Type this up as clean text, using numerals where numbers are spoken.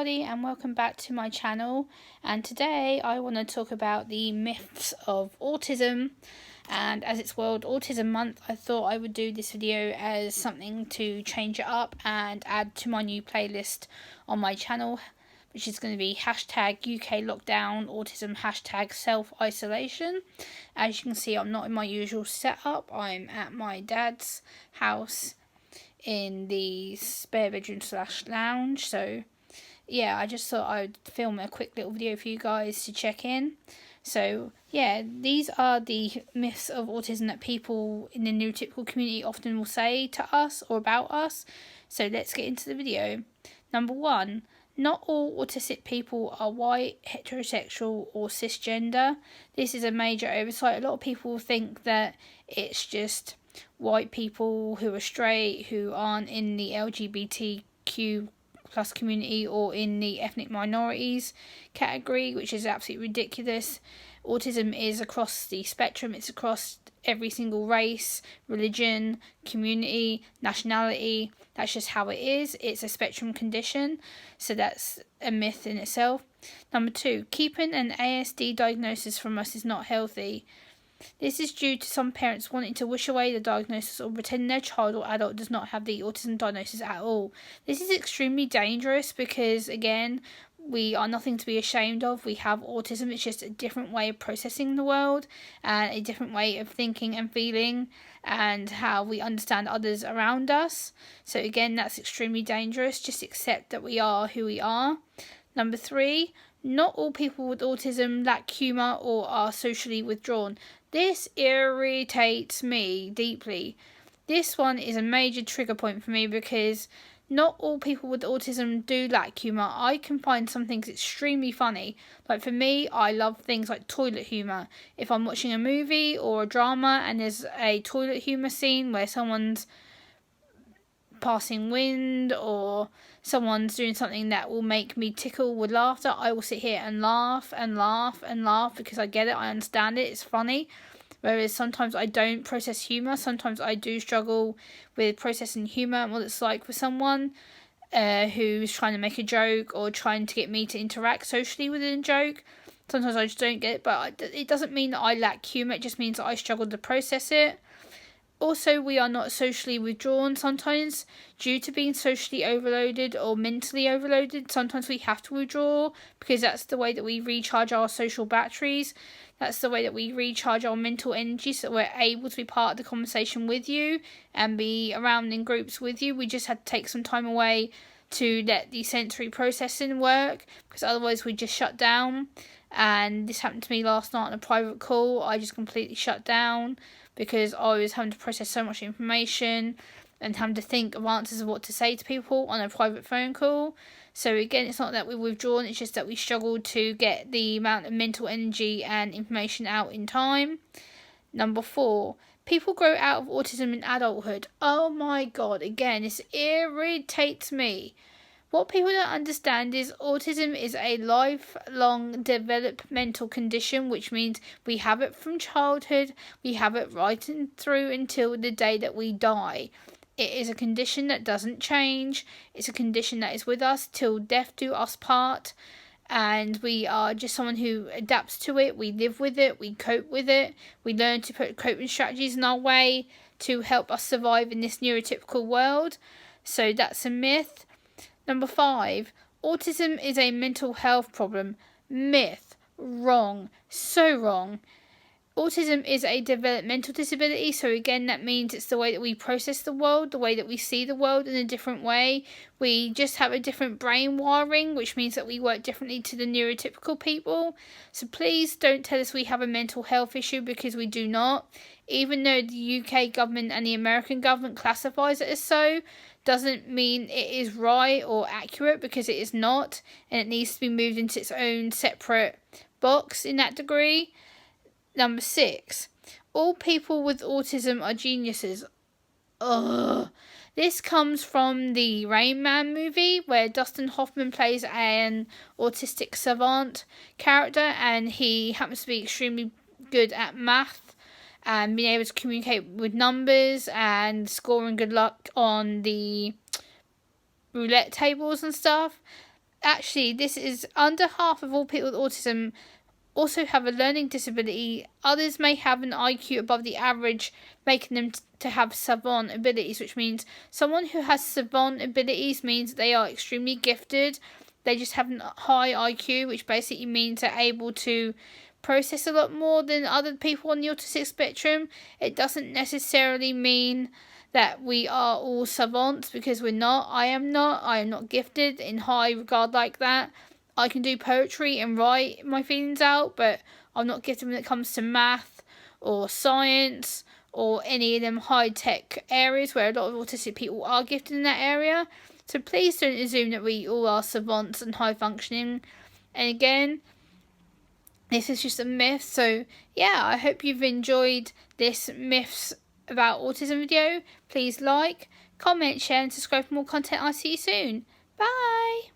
everybody, and welcome back to my channel. And today I want to talk about the myths of autism. And as it's World Autism Month, I thought I would do this video as something to change it up and add to my new playlist on my channel, which is going to be hashtag UK lockdown autism, hashtag self-isolation. As you can see, I'm not in my usual setup. I'm at my dad's house in the spare bedroom / lounge. So yeah, I just thought I'd film a quick little video for you guys to check in. So yeah, these are the myths of autism that people in the neurotypical community often will say to us or about us. So let's get into the video. Number 1, not all autistic people are white, heterosexual or cisgender. This is a major oversight. A lot of people think that it's just white people who are straight, who aren't in the LGBTQ plus community or in the ethnic minorities category, which is absolutely ridiculous. Autism is across the spectrum. It's across every single race, religion, community, nationality. That's just how it is. It's a spectrum condition, so that's a myth in itself. Number 2, keeping an ASD diagnosis from us is not healthy. This is due to some parents wanting to wish away the diagnosis or pretend their child or adult does not have the autism diagnosis at all. This is extremely dangerous because, again, we are nothing to be ashamed of. We have autism. It's just a different way of processing the world and a different way of thinking and feeling and how we understand others around us. So again, that's extremely dangerous. Just accept that we are who we are. Number 3, not all people with autism lack humour or are socially withdrawn. This irritates me deeply. This one is a major trigger point for me because not all people with autism do lack humour. I can find some things extremely funny. Like for me, I love things like toilet humour. If I'm watching a movie or a drama and there's a toilet humour scene where someone's passing wind or someone's doing something that will make me tickle with laughter, I will sit here and laugh and laugh and laugh because I get it, I understand it, it's funny. Whereas sometimes I don't process humour. Sometimes I do struggle with processing humour and what it's like for someone who's trying to make a joke or trying to get me to interact socially within a joke. Sometimes I just don't get it, but it doesn't mean that I lack humour, it just means that I struggle to process it. Also, we are not socially withdrawn sometimes due to being socially overloaded or mentally overloaded. Sometimes we have to withdraw because that's the way that we recharge our social batteries. That's the way that we recharge our mental energy so that we're able to be part of the conversation with you and be around in groups with you. We just had to take some time away to let the sensory processing work because otherwise we just shut down. And this happened to me last night on a private call. I just completely shut down because I was having to process so much information and having to think of answers of what to say to people on a private phone call. So again, it's not that we're withdrawn, it's just that we struggled to get the amount of mental energy and information out in time. Number 4, people grow out of autism in adulthood. Oh my god, again, this irritates me. What people don't understand is autism is a lifelong developmental condition, which means we have it from childhood, we have it right through until the day that we die. It is a condition that doesn't change. It's a condition that is with us till death do us part. And we are just someone who adapts to it. We live with it. We cope with it. We learn to put coping strategies in our way to help us survive in this neurotypical world. So that's a myth. Number 5, autism is a mental health problem. Myth. Wrong. So wrong. Autism is a developmental disability, so again that means it's the way that we process the world, the way that we see the world in a different way. We just have a different brain wiring, which means that we work differently to the neurotypical people. So please don't tell us we have a mental health issue because we do not. Even though the UK government and the American government classifies it as so, doesn't mean it is right or accurate because it is not, and it needs to be moved into its own separate box in that degree. Number 6, all people with autism are geniuses. Ugh. This comes from the Rain Man movie where Dustin Hoffman plays an autistic savant character and he happens to be extremely good at math and being able to communicate with numbers and scoring good luck on the roulette tables and stuff. actually, this is under half of all people with autism also have a learning disability. Others may have an IQ above the average, making them to have savant abilities, which means someone who has savant abilities means they are extremely gifted. They just have a high IQ, which basically means they're able to process a lot more than other people on the autistic spectrum. It doesn't necessarily mean that we are all savants, because we're not. I am not gifted in high regard like that. I can do poetry and write my feelings out, but I'm not gifted when it comes to math or science or any of them high-tech areas where a lot of autistic people are gifted in that area. So please don't assume that we all are savants and high-functioning. And again, this is just a myth. So yeah, I hope you've enjoyed this myths about autism video. Please like, comment, share and subscribe for more content. I'll see you soon. Bye!